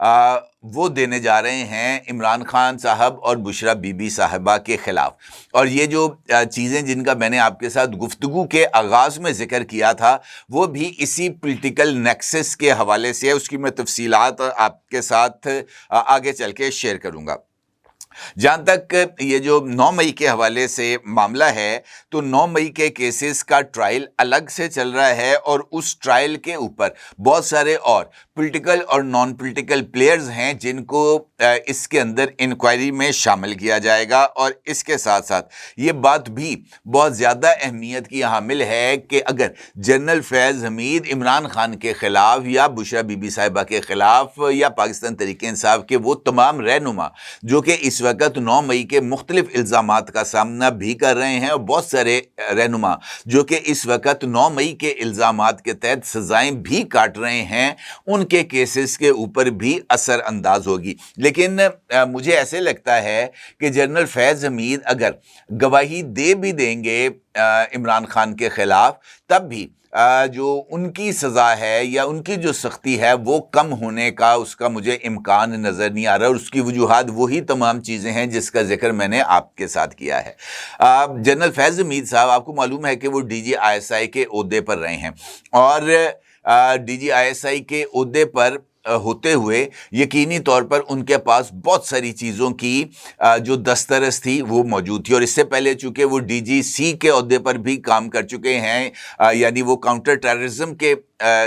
وہ دینے جا رہے ہیں عمران خان صاحب اور بشرا بی بی صاحبہ کے خلاف. اور یہ جو چیزیں جن کا میں نے آپ کے ساتھ گفتگو کے آغاز میں ذکر کیا تھا وہ بھی اسی پولیٹیکل نیکسس کے حوالے سے ہے. اس کی میں تفصیلات آپ کے ساتھ آگے چل کے شیئر کروں گا. جہاں تک یہ جو 9 مئی کے حوالے سے معاملہ ہے تو 9 مئی کے کیسز کا ٹرائل الگ سے چل رہا ہے اور اس ٹرائل کے اوپر بہت سارے اور پولیٹیکل اور نان پولیٹیکل پلیئرز ہیں جن کو اس کے اندر انکوائری میں شامل کیا جائے گا. اور اس کے ساتھ ساتھ یہ بات بھی بہت زیادہ اہمیت کی حامل ہے کہ اگر جنرل فیض حمید عمران خان کے خلاف یا بشرا بی بی صاحبہ کے خلاف یا پاکستان تحریک انصاف کے وہ تمام رہنما جو کہ اس وقت 9 مئی کے مختلف الزامات کا سامنا بھی کر رہے ہیں اور بہت سارے رہنما جو کہ اس وقت 9 مئی کے الزامات کے تحت سزائیں بھی کاٹ رہے ہیں ان کے کیسز کے اوپر بھی اثر انداز ہوگی. لیکن مجھے ایسے لگتا ہے کہ جنرل فیض حمید اگر گواہی دے بھی دیں گے عمران خان کے خلاف تب بھی جو ان کی سزا ہے یا ان کی جو سختی ہے وہ کم ہونے کا اس کا مجھے امکان نظر نہیں آ رہا. اور اس کی وجوہات وہی تمام چیزیں ہیں جس کا ذکر میں نے آپ کے ساتھ کیا ہے. جنرل فیض حمید صاحب آپ کو معلوم ہے کہ وہ D G I S I کے عہدے پر رہے ہیں اور D G I S I کے عہدے پر ہوتے ہوئے یقینی طور پر ان کے پاس بہت ساری چیزوں کی جو دسترس تھی وہ موجود تھی. اور اس سے پہلے چونکہ وہ ڈی جی سی کے عہدے پر بھی کام کر چکے ہیں یعنی وہ کاؤنٹر ٹیررزم کے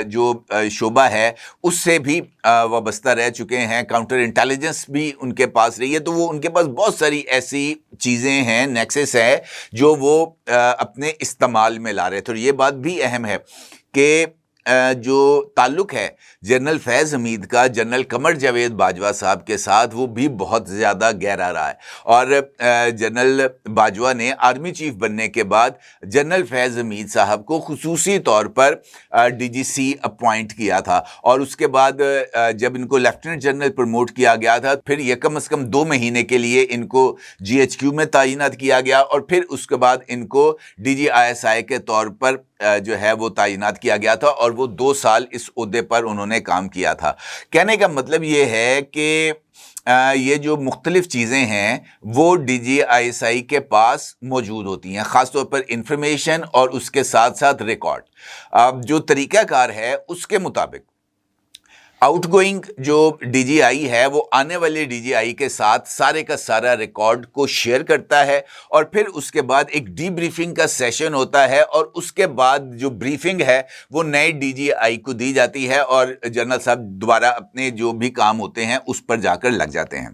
جو شعبہ ہے اس سے بھی وابستہ رہ چکے ہیں, کاؤنٹر انٹیلیجنس بھی ان کے پاس رہی ہے. تو وہ ان کے پاس بہت ساری ایسی چیزیں ہیں, نیکسس ہے جو وہ اپنے استعمال میں لا رہے تھے. اور یہ بات بھی اہم ہے کہ جو تعلق ہے جنرل فیض حمید کا جنرل قمر جاوید باجوہ صاحب کے ساتھ وہ بھی بہت زیادہ گہرا رہا ہے. اور جنرل باجوہ نے آرمی چیف بننے کے بعد جنرل فیض حمید صاحب کو خصوصی طور پر ڈی جی سی اپوائنٹ کیا تھا اور اس کے بعد جب ان کو لیفٹیننٹ جنرل پروموٹ کیا گیا تھا پھر یہ کم از کم 2 مہینے کے لیے ان کو جی ایچ کیو میں تعینات کیا گیا اور پھر اس کے بعد ان کو D G I S I کے طور پر جو ہے وہ تعینات کیا گیا تھا اور وہ 2 سال اس عہدے پر انہوں نے کام کیا تھا. کہنے کا مطلب یہ ہے کہ یہ جو مختلف چیزیں ہیں وہ D G I S I کے پاس موجود ہوتی ہیں, خاص طور پر انفارمیشن اور اس کے ساتھ ساتھ ریکارڈ. جو طریقہ کار ہے اس کے مطابق آؤٹ گوئنگ جو ڈی جی آئی ہے وہ آنے والے ڈی جی آئی کے ساتھ سارے کا سارا ریکارڈ کو شیئر کرتا ہے اور پھر اس کے بعد ایک ڈی بریفنگ کا سیشن ہوتا ہے اور اس کے بعد جو بریفنگ ہے وہ نئے ڈی جی آئی کو دی جاتی ہے اور جنرل صاحب دوبارہ اپنے جو بھی کام ہوتے ہیں اس پر جا کر لگ جاتے ہیں.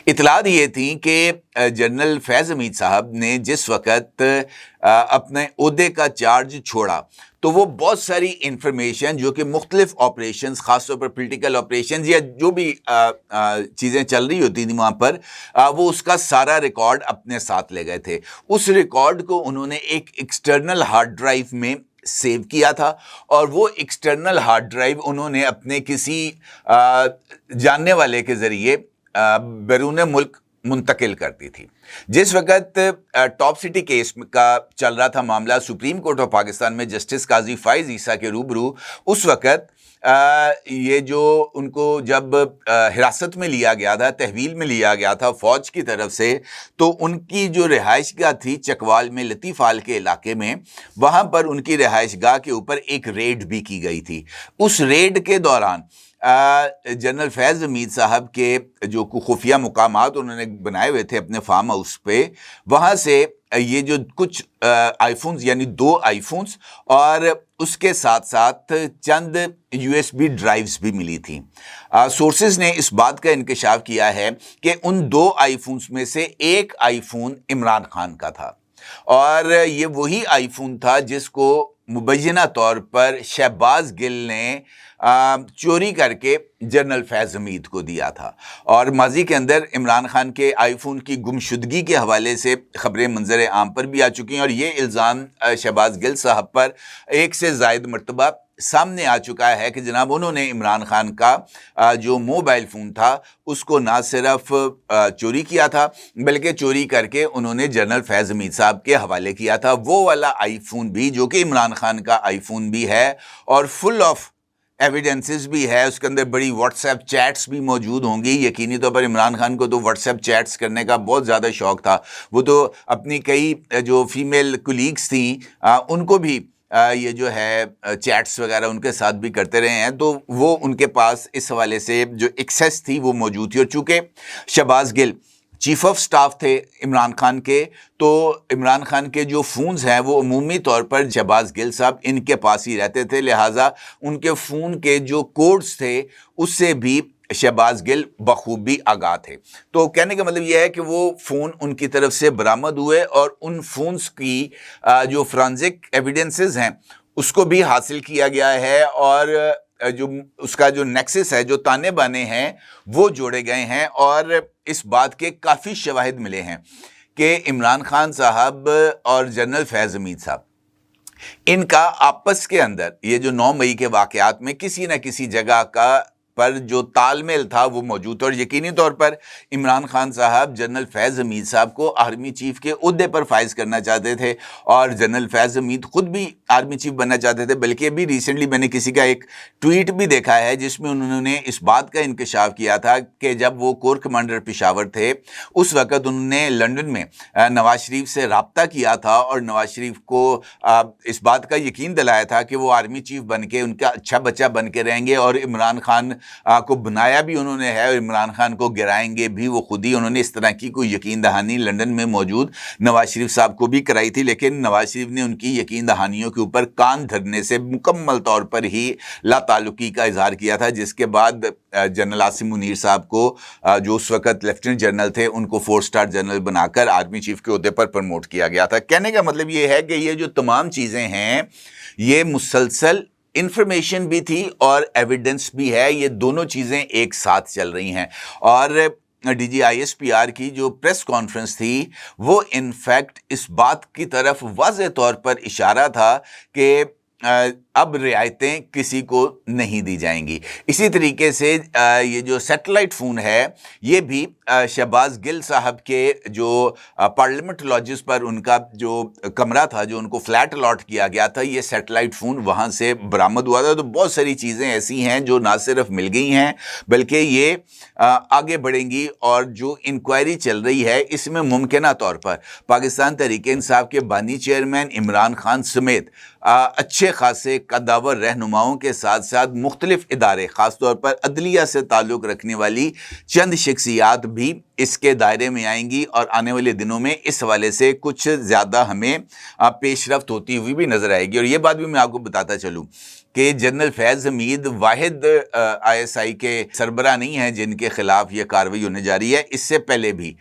اطلاعات یہ تھیں کہ جنرل فیض حمید صاحب نے جس وقت اپنے عہدے کا چارج چھوڑا تو وہ بہت ساری انفارمیشن جو کہ مختلف آپریشنز خاص طور پر پولیٹیکل آپریشنز یا جو بھی چیزیں چل رہی ہوتی تھیں وہاں پر وہ اس کا سارا ریکارڈ اپنے ساتھ لے گئے تھے. اس ریکارڈ کو انہوں نے ایک ایکسٹرنل ہارڈ ڈرائیو میں سیو کیا تھا اور وہ ایکسٹرنل ہارڈ ڈرائیو انہوں نے اپنے کسی جاننے والے کے ذریعے بیرون ملک منتقل کرتی تھی. جس وقت ٹاپ سٹی کیس کا چل رہا تھا معاملہ سپریم کورٹ آف پاکستان میں جسٹس قاضی فائز عیسیٰ کے روبرو, اس وقت یہ جو ان کو جب حراست میں لیا گیا تھا, تحویل میں لیا گیا تھا فوج کی طرف سے, تو ان کی جو رہائش گاہ تھی چکوال میں لطیف آل کے علاقے میں, وہاں پر ان کی رہائش گاہ کے اوپر ایک ریڈ بھی کی گئی تھی. اس ریڈ کے دوران جنرل فیض حمید صاحب کے جو خفیہ مقامات انہوں نے بنائے ہوئے تھے اپنے فارم ہاؤس پہ, وہاں سے یہ جو کچھ آئی فونز یعنی 2 آئی فونز اور اس کے ساتھ ساتھ چند یو ایس بی ڈرائیوز بھی ملی تھیں. سورسز نے اس بات کا انکشاف کیا ہے کہ ان 2 آئی فونز میں سے ایک آئی فون عمران خان کا تھا اور یہ وہی آئی فون تھا جس کو مبینہ طور پر شہباز گل نے چوری کر کے جنرل فیض حمید کو دیا تھا. اور ماضی کے اندر عمران خان کے آئی فون کی گمشدگی کے حوالے سے خبریں منظر عام پر بھی آ چکی ہیں اور یہ الزام شہباز گل صاحب پر 1 سے زائد مرتبہ سامنے آ چکا ہے کہ جناب انہوں نے عمران خان کا جو موبائل فون تھا اس کو نہ صرف چوری کیا تھا بلکہ چوری کر کے انہوں نے جنرل فیض حمید صاحب کے حوالے کیا تھا. وہ والا آئی فون بھی جو کہ عمران خان کا آئی فون بھی ہے اور فل آف ایویڈنسز بھی ہے, اس کے اندر بڑی واٹس ایپ چیٹس بھی موجود ہوں گی. یقینی طور پر عمران خان کو تو واٹس ایپ چیٹس کرنے کا بہت زیادہ شوق تھا. وہ تو اپنی کئی جو فیمیل کولیگس تھیں ان کو بھی یہ جو ہے چیٹس وغیرہ ان کے ساتھ بھی کرتے رہے ہیں, تو وہ ان کے پاس اس حوالے سے جو ایکسیس تھی وہ موجود تھی. اور چونکہ شہباز گل چیف آف سٹاف تھے عمران خان کے, تو عمران خان کے جو فونز ہیں وہ عمومی طور پر شہباز گل صاحب ان کے پاس ہی رہتے تھے, لہٰذا ان کے فون کے جو کوڈز تھے اس سے بھی شہباز گل بخوبی آگاہ تھے. تو کہنے کا مطلب یہ ہے کہ وہ فون ان کی طرف سے برآمد ہوئے اور ان فونز کی جو فرانزک ایویڈنسز ہیں اس کو بھی حاصل کیا گیا ہے, اور جو اس کا جو نیکسس ہے, جو تانے بانے ہیں وہ جوڑے گئے ہیں, اور اس بات کے کافی شواہد ملے ہیں کہ عمران خان صاحب اور جنرل فیض حمید صاحب ان کا آپس کے اندر یہ جو 9 مئی کے واقعات میں کسی نہ کسی جگہ کا پر جو تال میل تھا وہ موجود تھا. اور یقینی طور پر عمران خان صاحب جنرل فیض حمید صاحب کو آرمی چیف کے عہدے پر فائز کرنا چاہتے تھے, اور جنرل فیض حمید خود بھی آرمی چیف بننا چاہتے تھے. بلکہ ابھی ریسنٹلی میں نے کسی کا ایک ٹویٹ بھی دیکھا ہے جس میں انہوں نے اس بات کا انکشاف کیا تھا کہ جب وہ کور کمانڈر پشاور تھے اس وقت انہوں نے لنڈن میں نواز شریف سے رابطہ کیا تھا, اور نواز شریف کو اس بات کا یقین دلایا تھا کہ وہ آرمی چیف بن کے ان کا اچھا بچہ بن کے رہیں گے, اور عمران خان کو بنایا بھی انہوں نے ہے اور عمران خان کو گرائیں گے بھی وہ خود ہی. انہوں نے اس طرح کی کوئی یقین دہانی لندن میں موجود نواز شریف صاحب کو بھی کرائی تھی, لیکن نواز شریف نے ان کی یقین دہانیوں کے اوپر کان دھرنے سے مکمل طور پر ہی لا تعلقی کا اظہار کیا تھا, جس کے بعد جنرل عاصم منیر صاحب کو جو اس وقت لیفٹیننٹ جنرل تھے ان کو 4 اسٹار جنرل بنا کر آرمی چیف کے عہدے پر پروموٹ کیا گیا تھا. کہنے کا مطلب یہ ہے کہ یہ جو تمام چیزیں ہیں یہ مسلسل انفارمیشن بھی تھی اور ایویڈنس بھی ہے, یہ دونوں چیزیں ایک ساتھ چل رہی ہیں. اور D G I S P R کی جو پریس کانفرنس تھی وہ انفیکٹ اس بات کی طرف واضح طور پر اشارہ تھا کہ اب رعایتیں کسی کو نہیں دی جائیں گی. اسی طریقے سے یہ جو سیٹلائٹ فون ہے یہ بھی شہباز گل صاحب کے جو پارلیمنٹ لاجز پر ان کا جو کمرہ تھا جو ان کو فلیٹ الاٹ کیا گیا تھا, یہ سیٹلائٹ فون وہاں سے برآمد ہوا تھا. تو بہت ساری چیزیں ایسی ہیں جو نہ صرف مل گئی ہیں بلکہ یہ آگے بڑھیں گی, اور جو انکوائری چل رہی ہے اس میں ممکنہ طور پر پاکستان تحریک انصاف کے بانی چیئرمین عمران خان سمیت اچھے خاصے قداور رہنماؤں کے ساتھ ساتھ مختلف ادارے, خاص طور پر عدلیہ سے تعلق رکھنے والی چند شخصیات بھی اس کے دائرے میں آئیں گی, اور آنے والے دنوں میں اس حوالے سے کچھ زیادہ ہمیں پیش رفت ہوتی ہوئی بھی نظر آئے گی. اور یہ بات بھی میں آپ کو بتاتا چلوں کہ جنرل فیض حمید واحد آئی ایس آئی کے سربراہ نہیں ہیں جن کے خلاف یہ کارروائی ہونے جا رہی ہے. اس سے پہلے بھی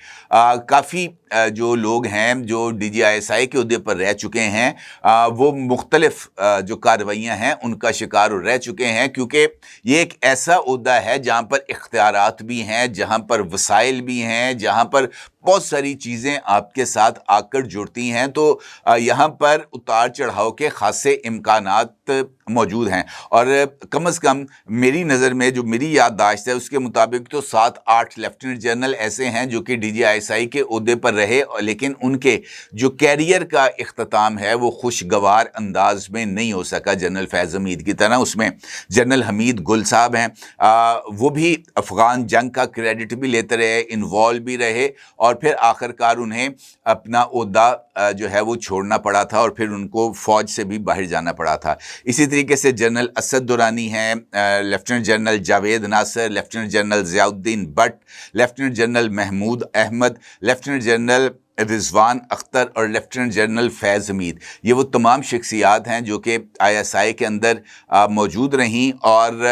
کافی جو لوگ ہیں جو D G I S I کے عہدے پر رہ چکے ہیں وہ مختلف جو کارروائیاں ہیں ان کا شکار رہ چکے ہیں, کیونکہ یہ ایک ایسا عہدہ ہے جہاں پر اختیارات بھی ہیں, جہاں پر وسائل بھی ہیں, جہاں پر بہت ساری چیزیں آپ کے ساتھ آ کر جڑتی ہیں. تو یہاں پر اتار چڑھاؤ کے خاصے امکانات موجود ہیں, اور کم از کم میری نظر میں جو میری یادداشت ہے اس کے مطابق تو 7-8 لیفٹیننٹ جنرل ایسے ہیں جو کہ D G I S I کے عہدے پر رہے, لیکن ان کے جو کیریئر کا اختتام ہے وہ خوشگوار انداز میں نہیں ہو سکا جنرل فیض حمید کی طرح. اس میں جنرل حمید گل صاحب ہیں, وہ بھی افغان جنگ کا کریڈٹ بھی لیتے رہے, انوالو بھی رہے, اور پھر آخرکار انہیں اپنا عہدہ جو ہے وہ چھوڑنا پڑا تھا, اور پھر ان کو فوج سے بھی باہر جانا پڑا تھا. اسی طریقے سے جنرل اسد درانی ہیں, lieutenant general Javed Nasir, lieutenant general Ziauddin Butt, lieutenant general Mahmood Ahmed, lieutenant general Rizwan Akhtar اور لیفٹیننٹ جنرل فیض حمید. یہ وہ تمام شخصیات ہیں جو کہ آئی ایس آئی کے اندر موجود رہیں, اور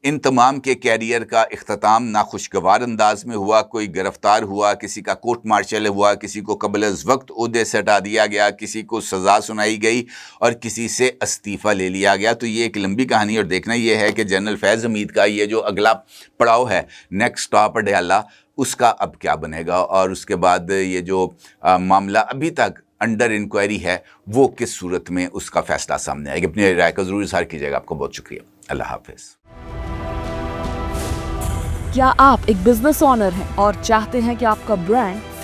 ان تمام کے کیریئر کا اختتام ناخوشگوار انداز میں ہوا. کوئی گرفتار ہوا, کسی کا کورٹ مارشل ہوا, کسی کو قبل از وقت عہدے سے ہٹا دیا گیا, کسی کو سزا سنائی گئی اور کسی سے استعفیٰ لے لیا گیا. تو یہ ایک لمبی کہانی, اور دیکھنا یہ ہے کہ جنرل فیض حمید کا یہ جو اگلا پڑاؤ ہے نیکسٹ اسٹاپ اڈیالہ, اس کا اب کیا بنے گا, اور اس کے بعد یہ جو معاملہ ابھی تک انڈر انکوائری ہے وہ کس صورت میں اس کا فیصلہ سامنے آئے گا. اپنی رائے کا ضرور اظہار کیجیے گا. آپ کو بہت شکریہ. اللہ حافظ. کیا آپ ایک بزنس اونر ہیں اور چاہتے ہیں کہ آپ کا برانڈ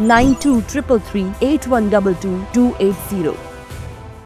923338122280।